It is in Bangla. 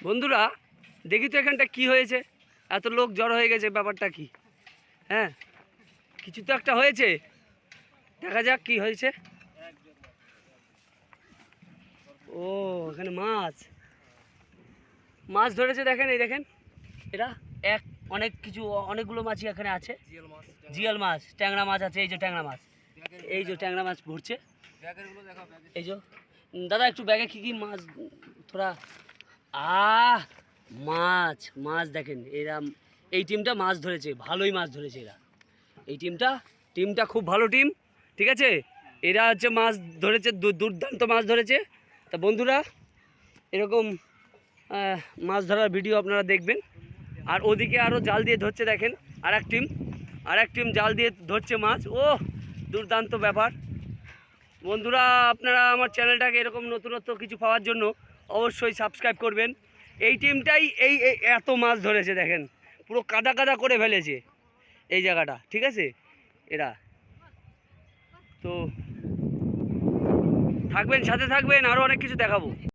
বন্ধুরা দেখি তো এখানটা কি হয়েছে, এত লোক জড়ো হয়ে গেছে, ব্যাপারটা কি? হ্যাঁ, কিছু তো একটা হয়েছে, দেখা যাক কি হয়েছে। ও এখানে মাছ মাছ ধরেছে, দেখেন এই দেখেন, এরা অনেকগুলো মাছই এখানে আছে। জিয়াল মাছ, ট্যাংরা মাছ আছে, এই যে ট্যাংরা মাছ, এই যে ট্যাংরা মাছ ঘুরছে। এই যে দাদা একটু ব্যাগে কি কি মাছ থোড়া মাছ মাছ দেখেন, এরা এই টিমটা মাছ ধরেছে, ভালোই মাছ ধরেছে এরা। এই টিমটা খুব ভালো টিম, ঠিক আছে। এরা হচ্ছে মাছ ধরেছে, দুর্দান্ত মাছ ধরেছে। তা বন্ধুরা এরকম মাছ ধরার ভিডিও আপনারা দেখবেন। আর ওদিকে আরও জাল দিয়ে ধরছে, দেখেন আর এক টিম জাল দিয়ে ধরছে মাছ। ও দুর্দান্ত ব্যাপার। বন্ধুরা আপনারা আমার চ্যানেলটাকে এরকম নতুনত্ব কিছু পাওয়ার জন্য অবশ্যই সাবস্ক্রাইব করবেন। এই টিমটাই এই এত মাছ ধরেছে, দেখেন পুরো কাদা কাদা করে ফেলেছে এই জায়গাটা, ঠিক আছে। এরা তো থাকবেন, সাথে থাকবেন, আরও অনেক কিছু দেখাবো।